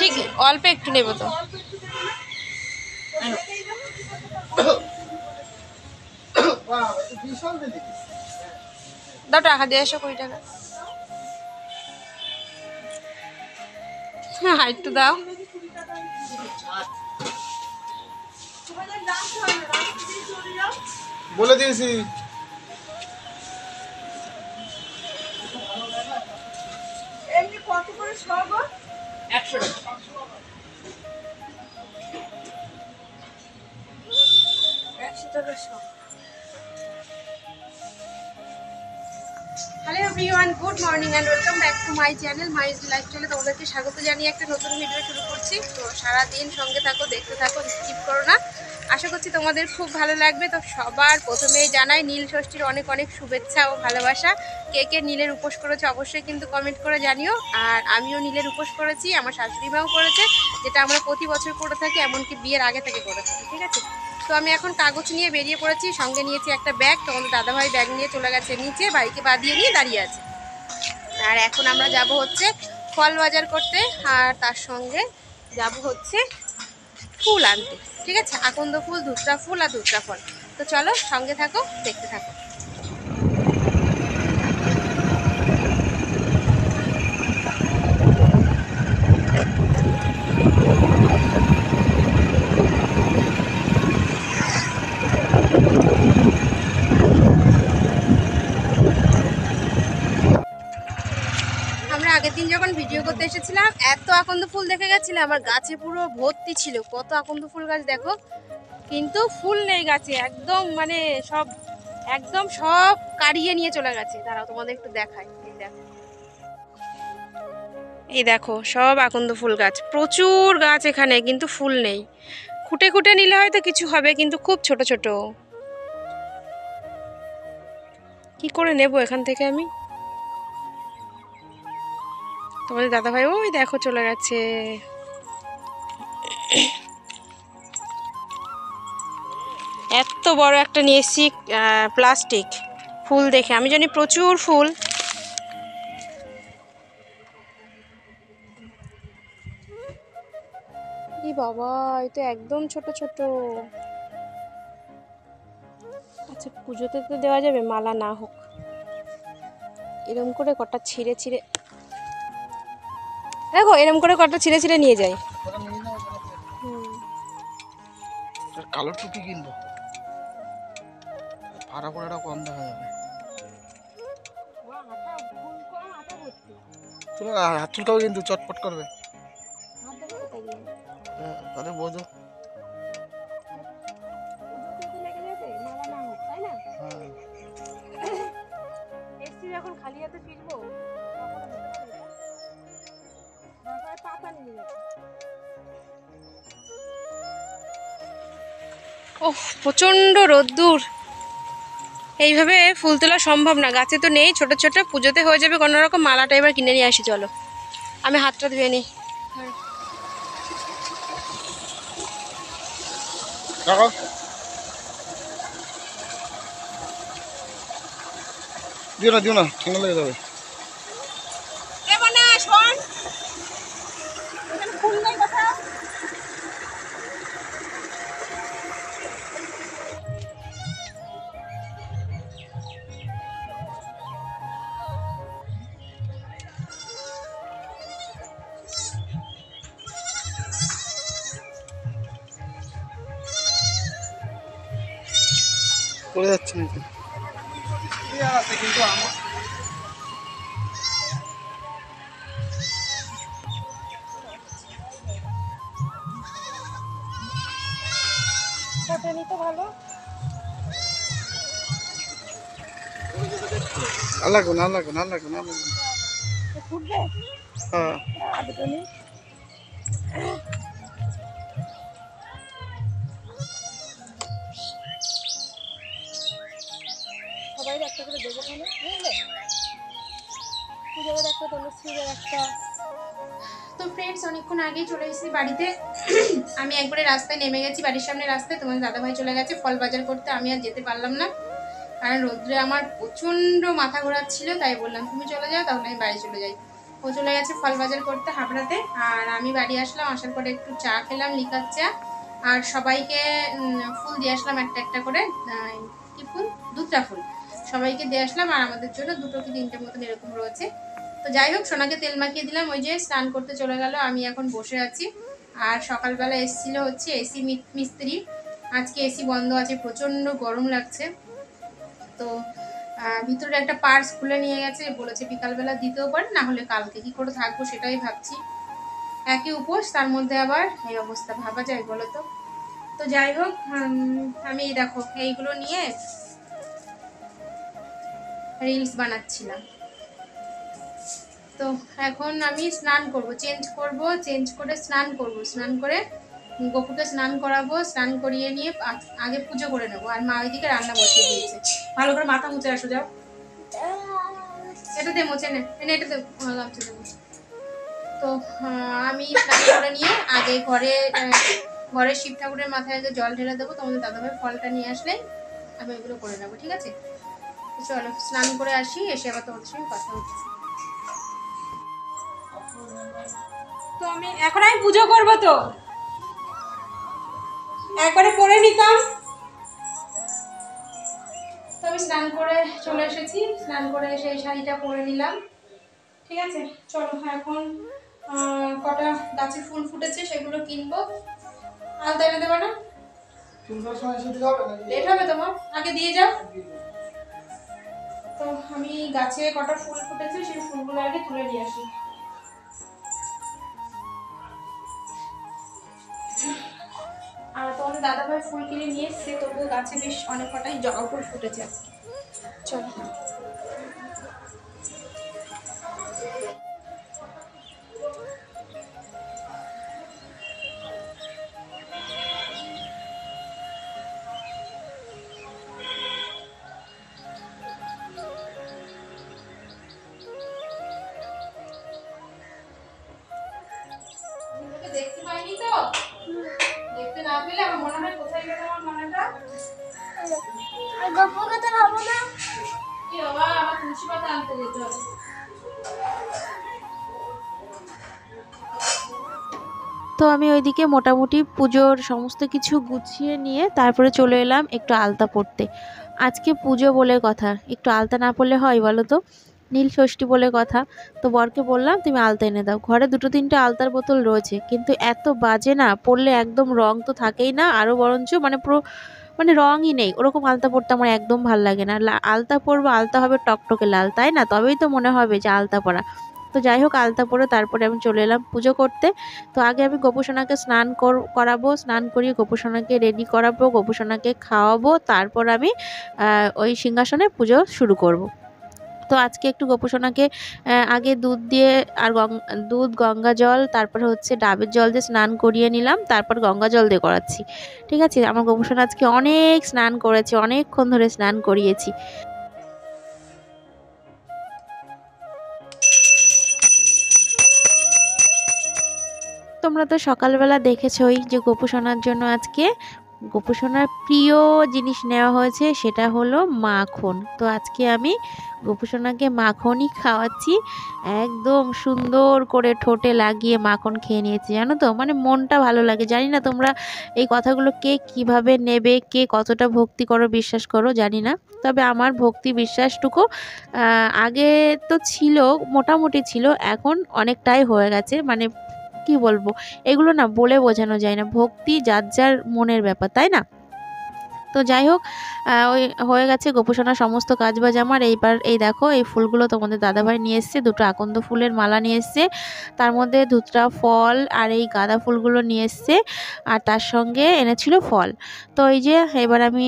ঠিক অল্প একটু নেব তো। দাও টাকা দিয়ে এসো, 20 টাকা। হ্যাঁ একটু দাও। বলে দিয়েছি। এমনি কত করে সব? 100 টাকা। 100 টাকা সব। Hello everyone, good morning and welcome back to my channel my লাইফস্টাইলে তোমাদেরকে স্বাগত জানিয়ে একটা নতুন ভিডিও শুরু করছি। তো সারাদিন সঙ্গে থাকো, দেখতে থাকো, স্কিপ করো না। আশা করছি তোমাদের খুব ভালো লাগবে। তো সবার প্রথমেই জানাই নীল ষষ্ঠীর অনেক অনেক শুভেচ্ছা ও ভালোবাসা। কে কে নীলের উপোস করেছে অবশ্যই কিন্তু কমেন্ট করে জানিও। আর আমিও নীলের উপোস করেছি, আমার শাশুড়ি মাও করেছে, যেটা আমরা প্রতি বছর করে থাকি, এমনকি বিয়ের আগে থেকে করে থাকি। ঠিক আছে, তো আমি এখন কাগজ নিয়ে বেরিয়ে পড়েছি, সঙ্গে নিয়েছি একটা ব্যাগ। তোমাদের দাদাভাই ব্যাগ নিয়ে চলে গেছে নিচে, বাইকে বাদিয়ে নিয়ে দাঁড়িয়ে আছে। আর এখন আমরা যাব হচ্ছে ফল বাজার করতে, আর তার সঙ্গে যাব হচ্ছে ফুল আনতে। ঠিক আছে, আকন্দ ফুল, ধুতরা ফুল আর ধুতরা ফল। তো চলো সঙ্গে থাকো, দেখতে থাকো। আমরা আগের দিন যখন ভিডিও করতে এসেছিলাম, এত আকন্দ ফুল দেখে গেছিলাম, আমার গাছে পুরো ভর্তি ছিল, কত আকন্দ ফুল গাছ দেখো, কিন্তু ফুল নেই গাছে একদম, মানে সব একদম সব কাড়িয়ে নিয়ে চলে গেছে। দাঁড়াও তোমাদের একটু দেখাই। এই দেখো সব আকন্দ ফুল গাছ, প্রচুর গাছ এখানে, কিন্তু ফুল নেই। খুঁটে খুঁটে নিলে হয়তো কিছু হবে, কিন্তু খুব ছোট ছোট। কি করে নেব এখান থেকে আমি? তোমাদের দাদাভাই ওই দেখো চলে গেছে। এত বড় একটা নিয়ে এসছি প্লাস্টিক ফুল, দেখে আমি জানি প্রচুর ফুল। এই বাবা, এই তো একদম ছোট ছোট। আচ্ছা পুজোতে তো দেওয়া যাবে, মালা না হোক। এরম করে কটা ছিঁড়ে ছিঁড়ে দেখো, এরম করে কটা ছিঁড়ে ছিঁড়ে নিয়ে যাই। কালো টুপি কিনবো, ভাড়া করে কম দেখা যাবে। তুমি হাত চুলকাও কিন্তু চটপট করবে। তাহলে বোঝো। যখন খালি হাতে ফিরবো, ওহ প্রচন্ড রোদ্দুর, এইভাবে ফুল তোলা সম্ভব না, গাছে তো নেই। ছোট ছোট পুজোতে হয়ে যাবে কোনো রকম। মালাটা এবার কিনে নিয়ে আসি, চলো আমি হাতটা ধুয়ে নিই। দিও না ঠান্ডা লেগে যাবে। পড়ে যাচ্ছে নাকি? কিন্তু আমার ভালো না লাগবে। হ্যাঁ সবাই একটা করে দেবো, বুঝলে পুজোর একটা, তনুশ্রীর একটা। তো ফ্রেন্ডস, অনেকক্ষণ আগেই চলে এসেছি বাড়িতে। আমি একবারে রাস্তায় নেমে গেছি, বাড়ির সামনে রাস্তায়। তোমার দাদাভাই চলে গেছে ফল বাজার করতে, আমি আর যেতে পারলাম না, কারণ রোদ্রে আমার প্রচণ্ড মাথা ঘোরাচ্ছিল। তাই বললাম তুমি চলে যাও, তাহলে আমি বাড়ি চলে যাই। ও চলে গেছে ফল বাজার করতে হাবড়াতে, আর আমি বাড়ি আসলাম, আসার পরে একটু চা খেলাম, লিকার চা, আর সবাইকে ফুল দিয়ে আসলাম একটা একটা করে। কি ফুল? দুধটা ফুল সবাইকে দিয়ে আসলাম, আর আমাদের জন্য 2 কি 3টে মতন এরকম রয়েছে। তো যাই হোক, সোনাকে তেল মাখিয়ে দিলাম, ওই যে স্নান করতে চলে গেল, আমি এখন বসে আছি। আর সকালবেলা এসেছিল হচ্ছে এসি মিস্ত্রি, আজকে এসি বন্ধ আছে, প্রচণ্ড গরম লাগছে। তো ভিতরে একটা পার্স খুলে নিয়ে গেছে, বলেছে বিকালবেলা দিতেও পারে, না হলে কালকে কি করে থাকবো সেটাই ভাবছি। একই উপোস, তার মধ্যে আবার এই অবস্থা, ভাবা যায় বলো তো? তো যাই হোক, আমি দেখো এইগুলো নিয়ে রিলস বানাচ্ছিলাম। তো এখন আমি স্নান করব, চেঞ্জ করে স্নান করব, স্নান করে গপুকে স্নান করাবো, স্নান করিয়ে নিয়ে আগে পুজো করে নেবো। আর মা ওইদিকে রান্না বসিয়ে দিয়েছে। ভালো করে মাথা মুছে আসো, যাও, এটা দে মুছে নে, এটা দে গামছা দেবো। তো আমি স্নান করে নিয়ে আগে ঘরে শিব ঠাকুরের মাথায় আগে জল ঢেলে দেবো, তোমাদের দাদাভাই ফলটা নিয়ে আসলে আমি ওইগুলো করে নেবো, ঠিক আছে? চলো স্নান করে আসি, এসে আবার তোমাদের সঙ্গে কথা হচ্ছে। তো এখন আমি পুজো করবো, তো একবারে পরে নিতাম। তো আমি স্নান করে চলে এসেছি, স্নান করে এসে এই শাড়িটা পরে নিলাম, ঠিক আছে? চলো এখন কটা গাছে ফুল ফুটেছে সেগুলো কিনবো। আলতা এনে দেবো না? লেট হবে তোমার, আগে দিয়ে যাও। তো আমি গাছে কটা ফুল ফুটেছে সেই ফুলগুলো আগে তুলে নিয়ে আসি। আর তোমাদের দাদাভাই ফুল কিনে নিয়ে এসছে, তবুও গাছে বেশ অনেক কটাই জবা ফুল ফুটেছে আজকে। চলো দেখতে পাইনি তো, দেখতে না পেলে আমার মনে হয় কোথায় গেল আমার মনেটা। আর গপুকে তো খাবো না। কি বাবা, আমার তুলসী পাতা আনতে যেতে হবে। তো আমি ওইদিকে মোটামুটি পুজোর সমস্ত কিছু গুছিয়ে নিয়ে তারপরে চলে এলাম একটু আলতা পরতে। আজকে পুজো বলে কথা, একটু আলতা না পরলে হয় বলো তো? নীল ষষ্ঠী বলে কথা। তো বরকে বললাম তুমি আলতা এনে দাও, ঘরে 2-3টে আলতার বোতল রয়েছে, কিন্তু এত বাজে না, পরলে একদম রং তো থাকেই না, আরও বরঞ্চ মানে রঙই নেই, ওরকম আলতা পরতে আমার একদম ভাল লাগে না। আলতা পরবো, আলতা হবে টকটকে লাল, তাই না? তবেই তো মনে হবে যে আলতা পরা। তো যাই হোক, আলতা পরে তারপরে আমি চলে এলাম পুজো করতে। তো আগে আমি গোপুসোনাকে স্নান করাবো, স্নান করিয়ে গোপুসোনাকে রেডি করাবো, গোপুসোনাকে খাওয়াবো, তারপর আমি ওই সিংহাসনে পুজো শুরু করব। তো আজকে একটু গোপুসোনাকে আগে দুধ দিয়ে আর দুধ, গঙ্গা জল, তারপরে হচ্ছে ডাবের জল দিয়ে স্নান করিয়ে নিলাম, তারপর গঙ্গা জল দিয়ে করাচ্ছি, ঠিক আছে? আমার গোপুসোনা আজকে অনেক স্নান করেছে, অনেকক্ষণ ধরে স্নান করিয়েছি। তোমরা তো সকালবেলা দেখেছই যে গোপুসোনার জন্য আজকে গোপুসোনার প্রিয় জিনিস নেওয়া হয়েছে, সেটা হলো মাখন। তো আজকে আমি গোপুসোনাকে মাখনই খাওয়াচ্ছি, একদম সুন্দর করে ঠোঁটে লাগিয়ে মাখন খেয়ে নিয়েছি, জানো তো? মানে মনটা ভালো লাগে। জানি না তোমরা এই কথাগুলো কে কিভাবে নেবে, কে কতটা ভক্তি করো, বিশ্বাস করো, জানি না। তবে আমার ভক্তি বিশ্বাসটুকু আগে তো ছিল, মোটামুটি ছিল, এখন অনেকটাই হয়ে গেছে। মানে কি বলবো, এগুলো না বলে বোঝানো যায় না, ভক্তি যার যার মনের ব্যাপার, তাই না? তো যাই হোক, ওই হয়ে গেছে গোপুসোনার সমস্ত কাজবাজ আমার। এইবার এই দেখো, এই ফুলগুলো তোমাদের দাদাভাই নিয়ে এসছে, 2টো আকন্দ ফুলের মালা নিয়ে এসছে, তার মধ্যে 2টা ফল আর এই গাঁদা ফুলগুলো নিয়ে এসছে, আর তার সঙ্গে এনেছিল ফল। তো এই যে এবার আমি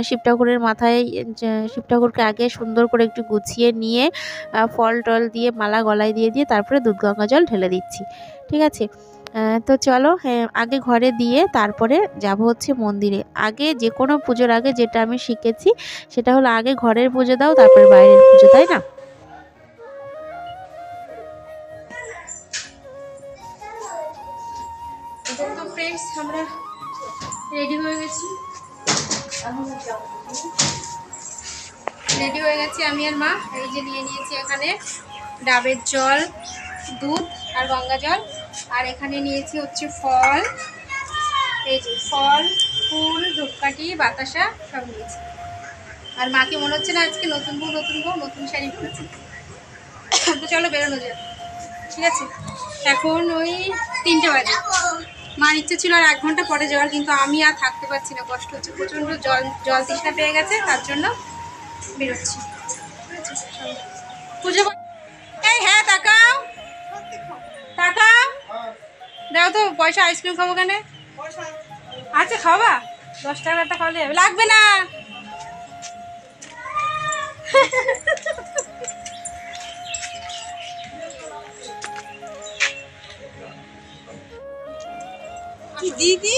শিব ঠাকুরের মাথায়, শিব ঠাকুরকে আগে সুন্দর করে একটু গুছিয়ে নিয়ে ফল টল দিয়ে মালা গলায় দিয়ে তারপরে দুধ গঙ্গা জল ঢেলে দিচ্ছি, ঠিক আছে? তো চলো, আগে ঘরে দিয়ে তারপরে যাব হচ্ছে মন্দিরে। আগে যে কোনো পুজোর আগে যেটা আমি শিখেছি সেটা হলো আগে ঘরের পুজো দাও, তারপরে বাইরের পুজো, তাই না? তো ফ্রেন্ডস, আমরা রেডি হয়ে গেছি, আমি আর মা। এই যে নিয়ে নিয়েছি এখানে ডাবের জল, দুধ আর গঙ্গা জল। আর এখানে নিয়েছি হচ্ছে ফল, এই যে ফল, ফুল, ধূপকাঠি, বাতাসা সব নিয়েছি। আর মাকে মনে হচ্ছে না আজকে নতুন বউ নতুন শাড়ি পরেছে। তো চলো বেরোনো যাক, ঠিক আছে? এখন ওই 3টে বাজে। মার ইচ্ছে ছিল আর 1 ঘন্টা পরে যাওয়ার, কিন্তু আমি আর থাকতে পারছি না, কষ্ট হচ্ছে, প্রচণ্ড জল তৃষ্ণা পেয়ে গেছে, তার জন্য বেরোচ্ছি। পুজো এই হ্যাঁ তাকাও তাকাও, দাও তো পয়সা, আইসক্রিম খাবো কেন? আচ্ছা খাওয়া 10 টাকার একটা খাওয়ালে যাবে, লাগবে না। কি দিদি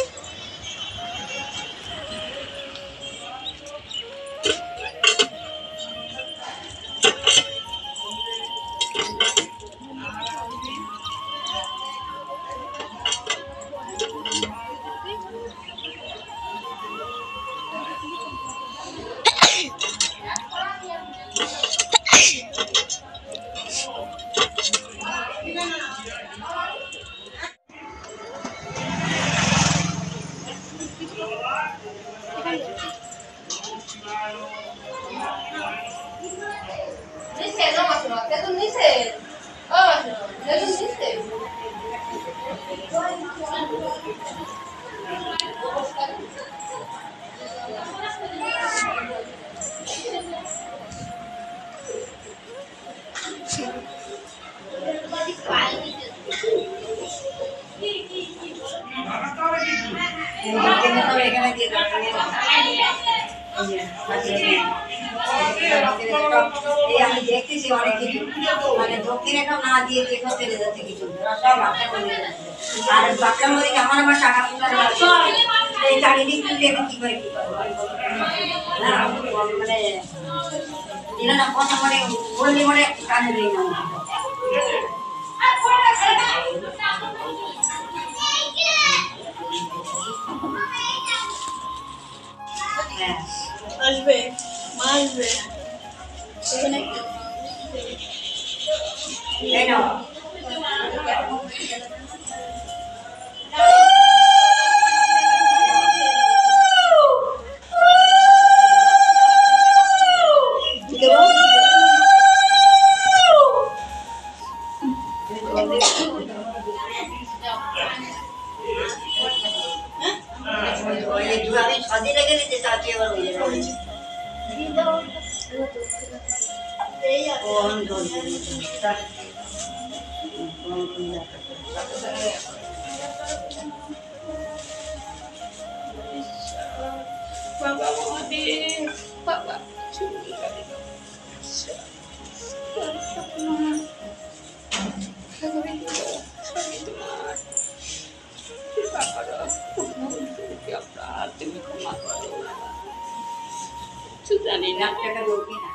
আমি দেখতেছি অনেক কিছু মানে দক্ষিণে তো না দিয়ে দেখো চলে যাচ্ছে কিছু সব বাচ্চা করে আর বাচ্চার মধ্যে আমার টাকা পয়সা এই চারিদিক তুলে আমি কি করে কি করবো মানে দিলে না কথা মানে বললি মানে কাজে দিই না আসবে মা আসবে এই নাও আমি সাজি রেখে দিতে চাচ্ছি এবার বাবা মহাদেব, বাবা জানি না টাকা বলবি না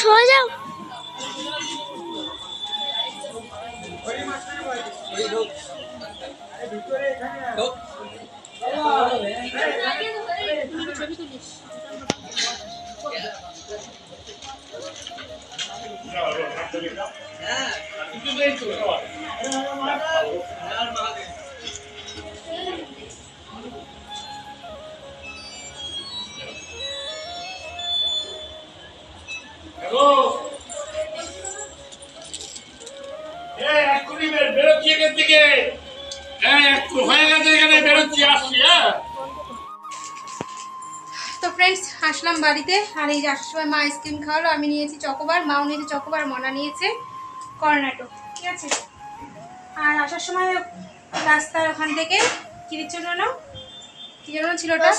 সরে যাও বেরোচ্ছি এখান থেকে হয়ে গেছে এখানে বেরোচ্ছি আসছি হ্যাঁ। তো ফ্রেন্ডস আসলাম বাড়িতে, আর এই যে আসার সময় মা আইসক্রিম খাওয়ালো, আমি নিয়েছি চকোবার, মাও নিয়েছে চকোবার, মনা নিয়েছে কর্নাটো, ঠিক আছে? আর আসার সময় রাস্তার ওখান থেকে কি দিচ্ছিল না, কি যেন ছিল ওটা,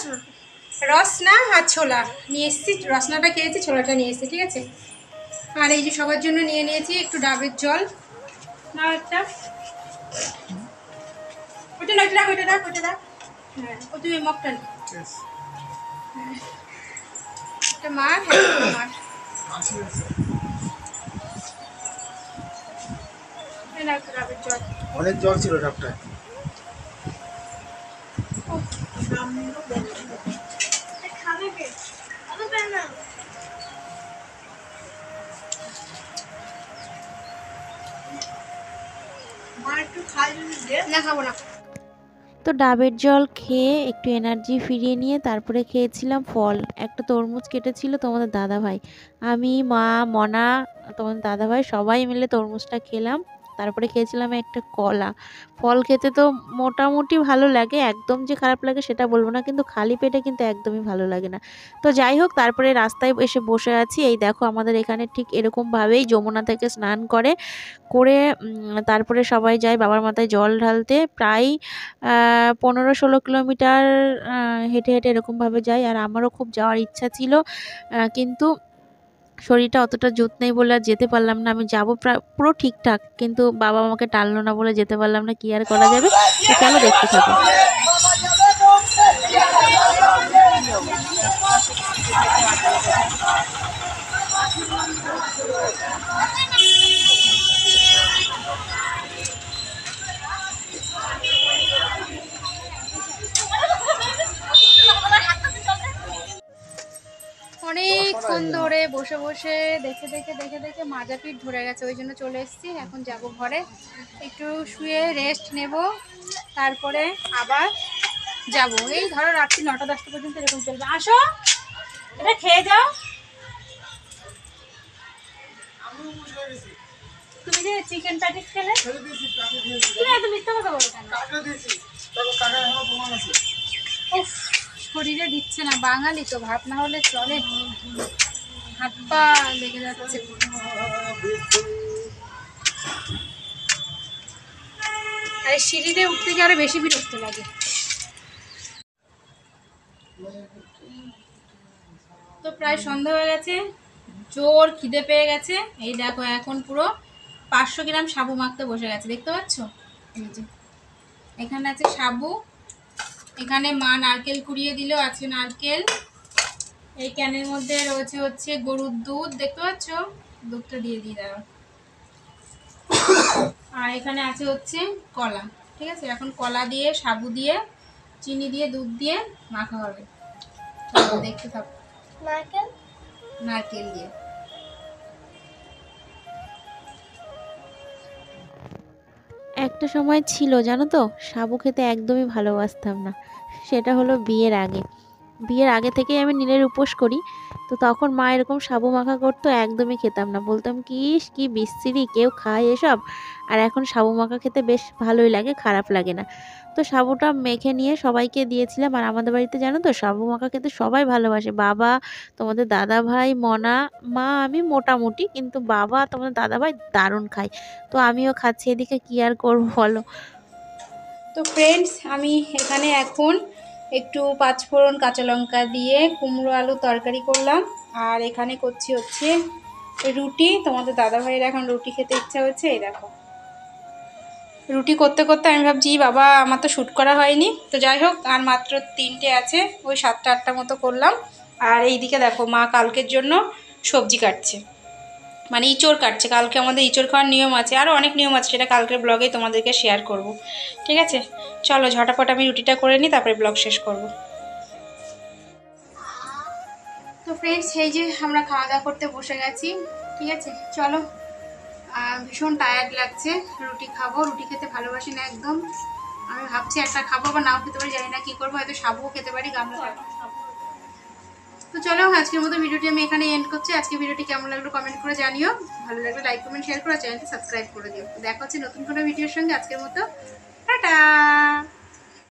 রসনা আর ছোলা নিয়ে এসেছি। রসনাটা খেয়েছি, ছোলাটা নিয়ে এসেছি, ঠিক আছে? আর এই যে সবার জন্য নিয়ে নিয়েছি একটু ডাবের জল। নাও একটা, ওটা না, ওটা রাখ, ওটা রাখ। হ্যাঁ, ও তুমি মগটা নে। এটা মার, হ্যাঁ মার। এই নাও একটু ডাবের জল। অনেক জল ছিল ডাবটায়। খাবে কে? আমি পাই না। মা একটু খাই যদি দে। না খাবো না। তো ডাবের জল খেয়ে একটু এনার্জি ফিরিয়ে নিয়ে তারপরে খেয়েছিলাম ফল। একটা তরমুজ কেটেছিল তোমাদের দাদাভাই, আমি, মা, মনা, তোমাদের দাদাভাই সবাই মিলে তরমুজটা খেলাম। তারপরে খেয়েছিলাম একটা কলা। ফল খেতে তো মোটামুটি ভালো লাগে, একদম যে খারাপ লাগে সেটা বলবো না, কিন্তু খালি পেটে কিন্তু একদমই ভালো লাগে না। তো যাই হোক, তারপরে রাস্তায় এসে বসে আছি। এই দেখো আমাদের এখানে ঠিক এরকমভাবেই যমুনা থেকে স্নান করে তারপরে সবাই যায় বাবার মাথায় জল ঢালতে। প্রায় 15-16 কিলোমিটার হেঁটে হেঁটে এরকমভাবে যাই। আর আমারও খুব যাওয়ার ইচ্ছা ছিল, কিন্তু শরীরটা অতটা জোর নেই বলে আর যেতে পারলাম না। আমি যাবো পুরো ঠিকঠাক, কিন্তু বাবা আমাকে টানলো না বলে যেতে পারলাম না। কি আর করা যাবে, তো চলো দেখতে থাকো। অনেকক্ষণ ধরে বসে বসে দেখে দেখে দেখে দেখে মাজা পিঠ ধরে গেছে, ওই জন্য চলে এসেছি। এখন যাব ঘরে, একটু শুয়ে রেস্ট নেব, তারপরে আবার যাব। এই ধরো রাত্রি 9টা-10টা পর্যন্ত এরকম চলবে। আসো, এটা খেয়ে যাও। তুমি যে চিকেন প্যাটিস খেলে, তুমি এত মিথ্যা কথা বলো কেন? উফ, শরীরে দিচ্ছে না, বাঙালি তো ভাত না হলে চলে, হাত পা লেগে যাচ্ছে। আর সিঁড়িতে উঠতে গিয়ে আরো বেশি বিরক্ত লাগে। তো প্রায় সন্ধ্যা হয়ে গেছে, জোর খিদে পেয়ে গেছে। এই দেখো এখন পুরো 500 গ্রাম সাবু মাখতে বসে গেছে, দেখতে পাচ্ছ? এই যে এখানে আছে সাবু, এখানে মা নারকেল কুড়িয়ে দিল, আছে নারকেল। এই ক্যানের মধ্যে রয়েছে হচ্ছে গরুর দুধ, দেখতে পাচ্ছ? দুধটা দিয়ে দিই দাঁড়াও। আর এখানে আছে হচ্ছে কলা, ঠিক আছে? এখন কলা দিয়ে, সাবু দিয়ে, চিনি দিয়ে, দুধ দিয়ে মাখা হবে। দেখতে থাকো। নারকেল নারকেল দিয়ে। একটা সময় ছিল জানো তো, সাবু খেতে একদমই ভালোবাসতাম না। সেটা হলো বিয়ের আগে। বিয়ের আগে থেকেই আমি নীলের উপোস করি। তো তখন মা এরকম সাবু মাখা করতো, একদমই খেতাম না, বলতাম কি বিশ্রী, কেউ খায় এসব। আর এখন সাবু মাখা খেতে বেশ ভালোই লাগে, খারাপ লাগে না। তো সাবুটা মেখে নিয়ে সবাইকে দিয়েছিলাম। আর আমাদের বাড়িতে জানো তো সাবু মাখা খেতে সবাই ভালোবাসে, বাবা, তোমাদের দাদা ভাই, মনা, মা, আমি মোটামুটি, কিন্তু বাবা তোমাদের দাদা ভাই দারুণ খায়। তো আমিও খাচ্ছি, এদিকে কি আর করবো বলো। তো ফ্রেন্ডস, আমি এখানে এখন একটু 5 ফোড়ন কাঁচা লঙ্কা দিয়ে কুমড়ো আলু তরকারি করলাম। আর এখানে করছি হচ্ছে রুটি। তোমাদের দাদাভাইয়ের এখন রুটি খেতে ইচ্ছা হচ্ছে। এই দেখো, রুটি করতে করতে আমি ভাবছি বাবা আমার তো শ্যুট করা হয়নি। তো যাই হোক, আর মাত্র 3টে আছে, ওই 7টা-8টা মতো করলাম। আর এইদিকে দেখো মা কালকের জন্য সবজি কাটছে, মানে ইঁচড় কাটছে। কালকে আমাদের ইঁচড় খাওয়ার নিয়ম আছে, আরও অনেক নিয়ম আছে, সেটা কালকের ব্লগে তোমাদেরকে শেয়ার করব। ঠিক আছে, চলো ঝটাপট আমি রুটিটা করে নিই, তারপরে ব্লগ শেষ করব। তো ফ্রেন্ডস, এই যে আমরা খাওয়া দাওয়া করতে বসে গেছি। ঠিক আছে, চলো। ভীষণ টায়ার্ড লাগছে, রুটি খাবো। রুটি খেতে ভালোবাসি না একদম। আমি ভাবছি একটা খাবো বা নাও খেতে পারি, জানি না কি করবো, হয়তো সাবুও খেতে পারি, গামলা। তো চলো, আজকের মতো ভিডিওটি আমি এখানে এন্ড করছি। আজকে ভিডিওটি কেমন লাগলো কমেন্ট করে জানিও, ভালো লাগলে লাইক কমেন্ট শেয়ার করো, চ্যানেলটি সাবস্ক্রাইব করে দিও। দেখা হচ্ছে নতুন কোনো ভিডিওর সঙ্গে। আজকের মতো টাটা।